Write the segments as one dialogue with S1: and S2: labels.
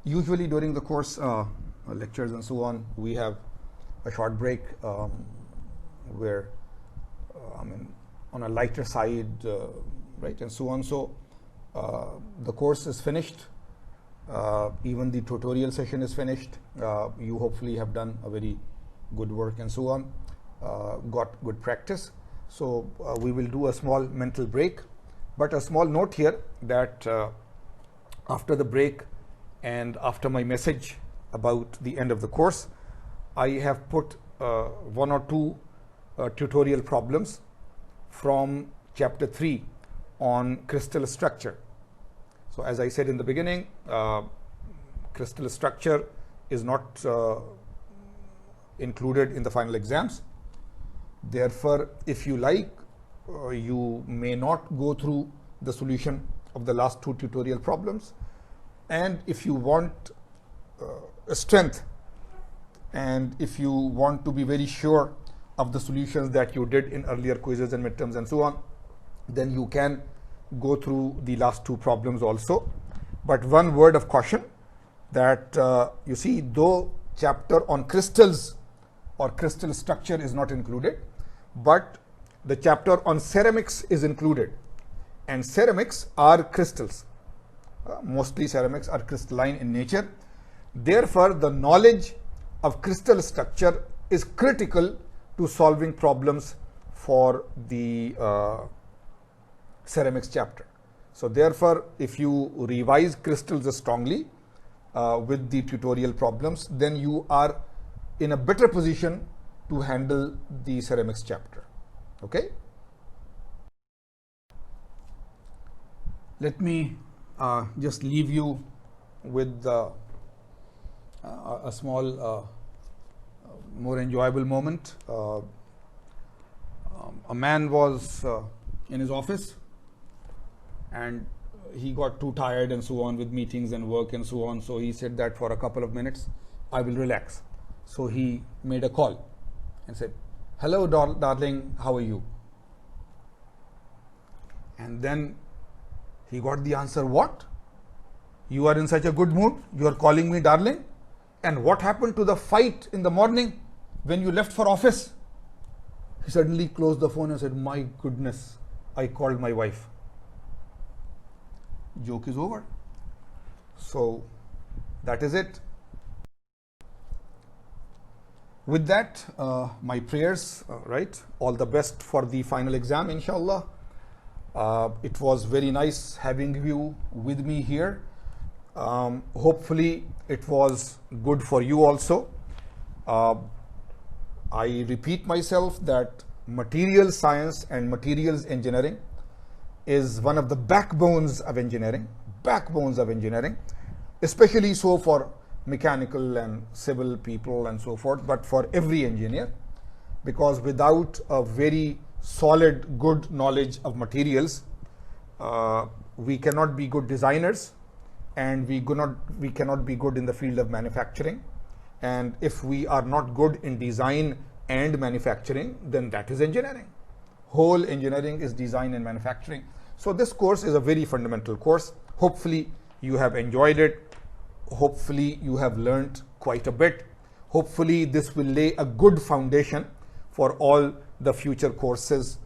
S1: Usually during the course lectures and so on, we have a short break where on a lighter side, right, and so on. So the course is finished. Even the tutorial session is finished. You hopefully have done a very good work and so on. Got good practice. So we will do a small mental break. But a small note here that after the break and after my message about the end of the course, I have put one or two tutorial problems from chapter 3 on crystal structure. So as I said in the beginning, crystal structure is not included in the final exams. Therefore, if you like, you may not go through the solution of the last two tutorial problems. And if you want strength, and if you want to be very sure of the solutions that you did in earlier quizzes and midterms and so on, then you can go through the last two problems also. But one word of caution that you see, though chapter on crystals or crystal structure is not included, but the chapter on ceramics is included, and ceramics are crystals. Mostly ceramics are crystalline in nature. Therefore, the knowledge of crystal structure is critical to solving problems for the ceramics chapter. So therefore, if you revise crystals strongly with the tutorial problems, then you are in a better position to handle the ceramics chapter. Okay? Let me just leave you with a small, more enjoyable moment. A man was in his office and he got too tired and so on with meetings and work and so on. So he said that for a couple of minutes, I will relax. So he made a call and said, "Hello, darling, how are you?" And then he got the answer, "What? You are in such a good mood? You are calling me darling? And what happened to the fight in the morning when you left for office?" He suddenly closed the phone and said, "My goodness, I called my wife." Joke is over. So that is it. With that, my prayers, right? All the best for the final exam, inshallah. It was very nice having you with me here. Hopefully, it was good for you also. I repeat myself that materials science and materials engineering is one of the backbones of engineering, especially so for mechanical and civil people and so forth, but for every engineer, because without a very solid, good knowledge of materials, we cannot be good designers, and we cannot be good in the field of manufacturing. And if we are not good in design and manufacturing, then that is engineering. Whole engineering is design and manufacturing. So this course is a very fundamental course. Hopefully you have enjoyed it. Hopefully you have learned quite a bit. Hopefully this will lay a good foundation for all the future courses.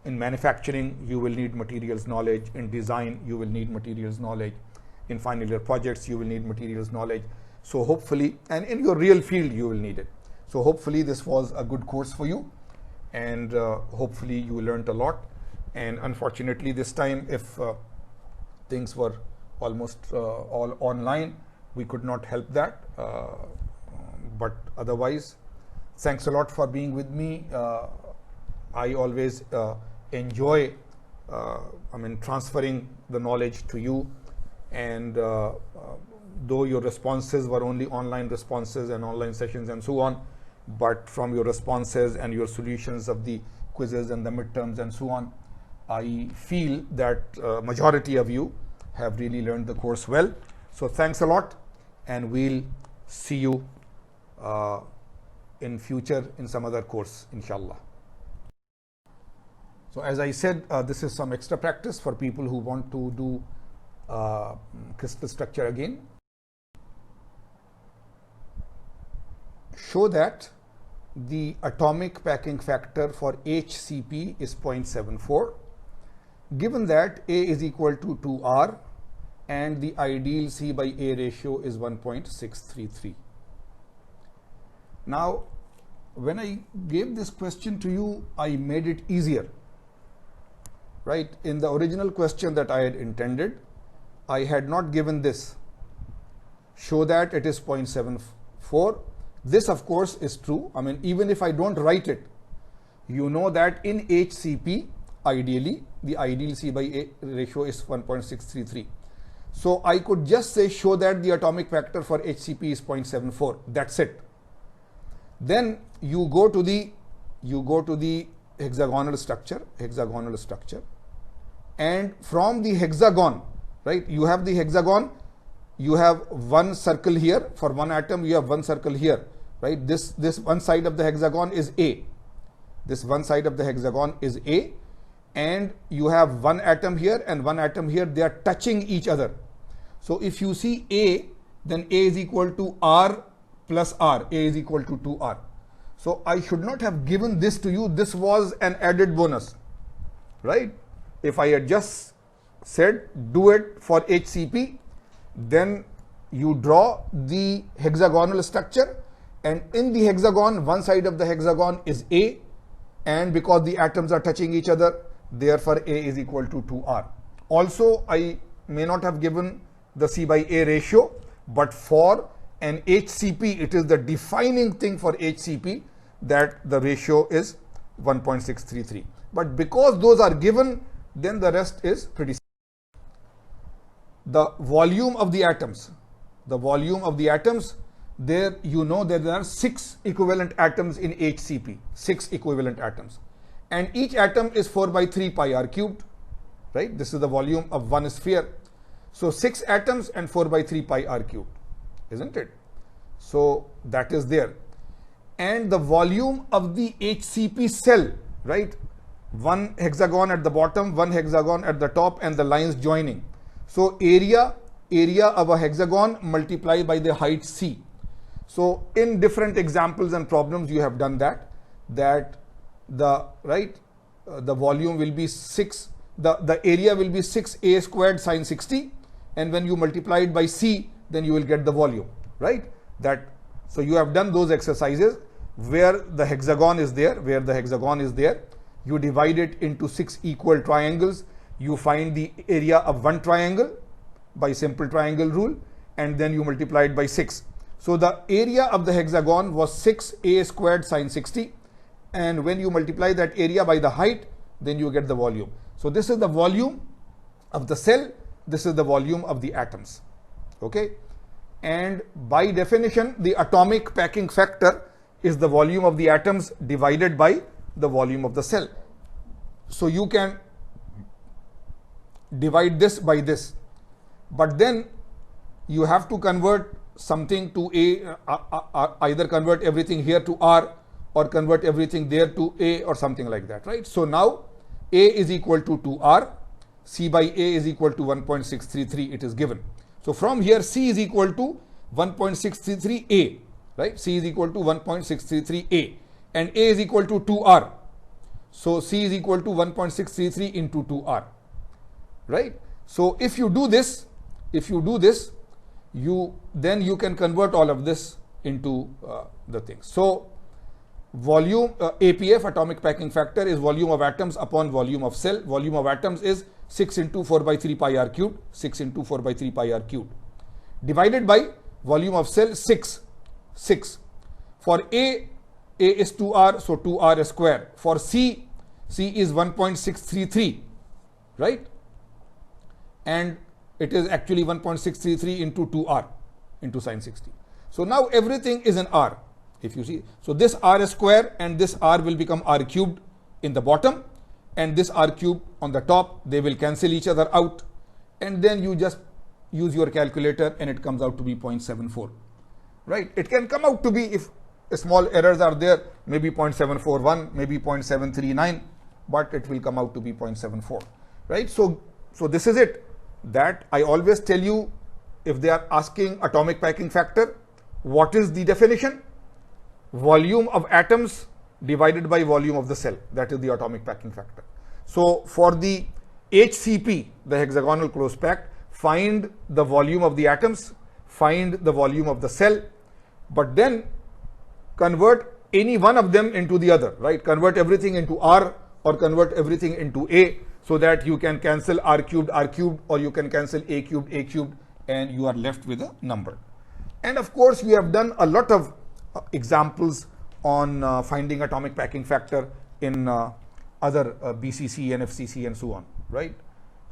S1: In manufacturing, you will need materials knowledge. In design, you will need materials knowledge. In final year projects, you will need materials knowledge. So hopefully, and in your real field, you will need it. So hopefully this was a good course for you, and hopefully you learned a lot. And unfortunately this time, if things were almost all online, we could not help that. But otherwise, thanks a lot for being with me. I always enjoy transferring the knowledge to you, and though your responses were only online responses and online sessions and so on, but from your responses and your solutions of the quizzes and the midterms and so on, I feel that majority of you have really learned the course well. So thanks a lot, and we'll see you in future in some other course, inshallah. So as I said, this is some extra practice for people who want to do crystal structure again. show that the atomic packing factor for HCP is 0.74, given that A is equal to 2R and the ideal C by A ratio is 1.633. Now, when I gave this question to you, I made it easier, right? In the original question that I had intended, I had not given this. Show that it is 0.74. This, of course, is true. I mean, even if I don't write it, you know that in HCP, ideally, the ideal C by A ratio is 1.633. So I could just say, show that the atomic factor for HCP is 0.74. That's it. Then you go to the hexagonal structure, and from the hexagon, right? You have the hexagon. You have one circle here for one atom. You have one circle here, right? This one side of the hexagon is A. This one side of the hexagon is A, and you have one atom here and one atom here. They are touching each other. So if you see A, then A is equal to R plus R. A is equal to 2R. So I should not have given this to you. This was an added bonus, right? If I had just said do it for HCP, then you draw the hexagonal structure, and in the hexagon, one side of the hexagon is A, and because the atoms are touching each other, therefore A is equal to 2R. Also, I may not have given the C by A ratio, but for an HCP, it is the defining thing for HCP that the ratio is 1.633. But because those are given, then the rest is pretty simple. The volume of the atoms, there you know that there are 6 equivalent atoms in HCP, 6 equivalent atoms, and each atom is 4 by 3 pi r cubed, right? This is the volume of one sphere. So 6 atoms and 4 by 3 pi r cubed, isn't it? So that is there. And the volume of the HCP cell, right? One hexagon at the bottom, one hexagon at the top, and the lines joining. So area of a hexagon multiplied by the height C. So in different examples and problems, you have done that the volume will be 6, the area will be 6a squared sine 60, and when you multiply it by C, then you will get the volume, right? So you have done those exercises where the hexagon is there, you divide it into 6 equal triangles, you find the area of one triangle by simple triangle rule, and then you multiply it by 6. So the area of the hexagon was 6a squared sine 60, and when you multiply that area by the height, then you get the volume. So this is the volume of the cell, this is the volume of the atoms, okay? And by definition, the atomic packing factor is the volume of the atoms divided by the volume of the cell. So you can divide this by this, but then you have to convert something to A, either convert everything here to R or convert everything there to A or something like that, right? So now A is equal to 2R, C by A is equal to 1.633, it is given. So from here C is equal to 1.633A, right? C is equal to 1.633A, and A is equal to 2R. So C is equal to 1.633 into 2R, right? So if you do this, then you can convert all of this into the things. So volume, APF, atomic packing factor, is volume of atoms upon volume of cell. Volume of atoms is 6 into 4 by 3 pi r cubed, 6 into 4 by 3 pi r cubed, divided by volume of cell 6. For A is 2R, so 2R square. For C is 1.633, right? And it is actually 1.633 into 2R into sine 60. So now everything is in R, if you see. So this R square and this R will become R cubed in the bottom, and this R cube on the top, they will cancel each other out, and then you just use your calculator and it comes out to be 0.74, right? It can come out to be, if small errors are there, maybe 0.741, maybe 0.739, but it will come out to be 0.74, right? So this is it, that I always tell you, if they are asking atomic packing factor, what is the definition? volume of atoms divided by volume of the cell. That is the atomic packing factor. So for the HCP, the hexagonal close packed, find the volume of the atoms, find the volume of the cell, but then convert any one of them into the other, right? Convert everything into R or convert everything into A, so that you can cancel R cubed, or you can cancel A cubed, and you are left with a number. And of course, we have done a lot of examples on finding atomic packing factor in other BCC, NFCC, and so on, right?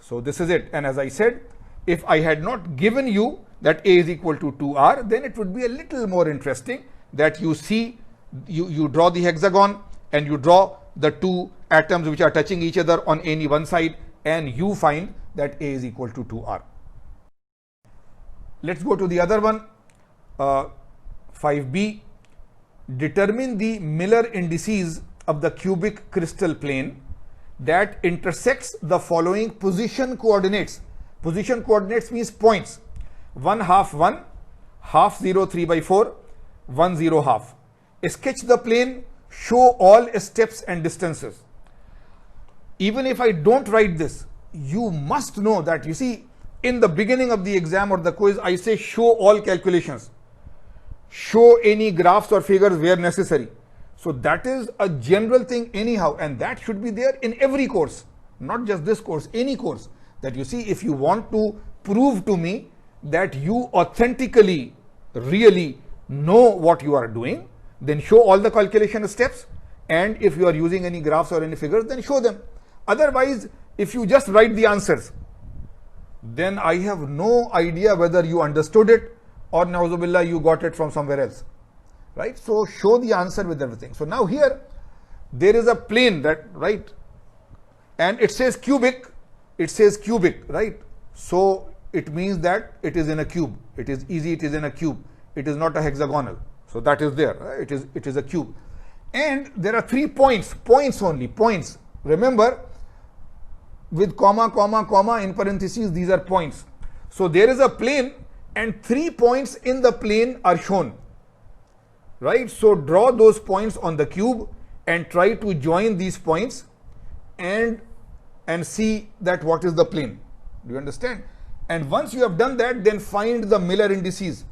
S1: So this is it. And as I said, if I had not given you that A is equal to 2R, then it would be a little more interesting that you see, you draw the hexagon and you draw the two atoms which are touching each other on any one side, and you find that A is equal to 2R. Let's go to the other one. 5B, determine the Miller indices of the cubic crystal plane that intersects the following position coordinates. Position coordinates means points: 1 half 1, half 0 3 by 4, 1 0 half. Sketch the plane, show all steps and distances. Even if I don't write this, you must know that, you see, in the beginning of the exam or the quiz, I say show all calculations, show any graphs or figures where necessary. So that is a general thing anyhow, and that should be there in every course, not just this course, any course. That, you see, if you want to prove to me that you authentically really know what you are doing, then show all the calculation steps, and if you are using any graphs or any figures, then show them. Otherwise, if you just write the answers, then I have no idea whether you understood it or, na'uzubillah, you got it from somewhere else, right? So show the answer with everything. So now here there is a plane, that, right, and it says cubic, right? So it means that it is in a cube. It is easy, it is in a cube. It is not a hexagonal. So that is there, right? It is a cube. And there are 3 points only. Remember, with comma, comma, comma, in parentheses, these are points. So there is a plane and 3 points in the plane are shown, right? So draw those points on the cube and try to join these points and see that what is the plane. Do you understand? And once you have done that, then find the Miller indices.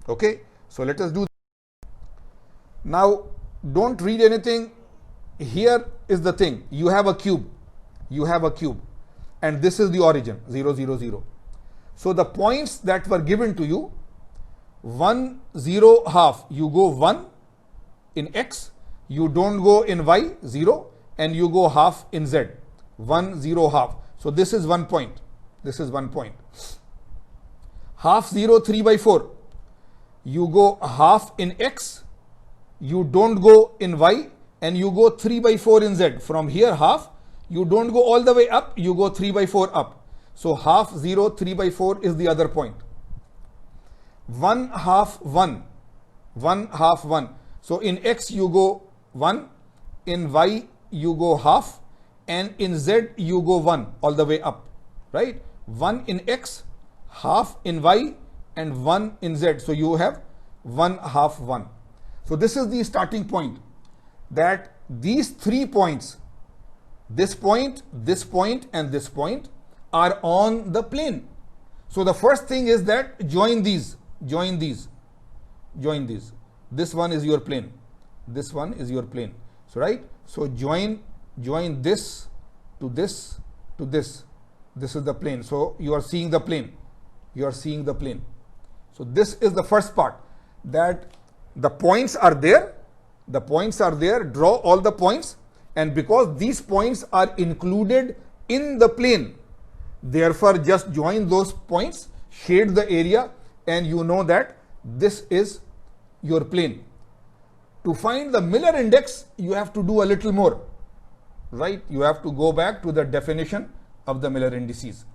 S1: Okay? So let us do that. Now, don't read anything. Here is the thing. You have a cube. And this is the origin, 0, 0, 0. So the points that were given to you, 1, 0, half, you go 1 in X, you don't go in Y, 0, and you go half in Z, 1, 0, half. So this is 1 point. Half 0, 3 by 4, you go half in X, you don't go in Y, and you go 3 by 4 in Z. From here half, you don't go all the way up, you go 3 by 4 up. So half 0, 3 by 4 is the other point. 1 half 1. So in X you go 1, in Y you go half, and in Z you go 1 all the way up, right? 1 in X, half in Y, and 1 in Z. So you have 1 half 1. So this is the starting point, that these 3 points, this point, and this point, are on the plane. So the first thing is that join these. This one is your plane. So, right? So join this to this to this. This is the plane. So you are seeing the plane. So this is the first part, that the points are there. Draw all the points, and because these points are included in the plane, therefore just join those points, shade the area, and you know that this is your plane. To find the Miller index, you have to do a little more, right? You have to go back to the definition of the Miller indices.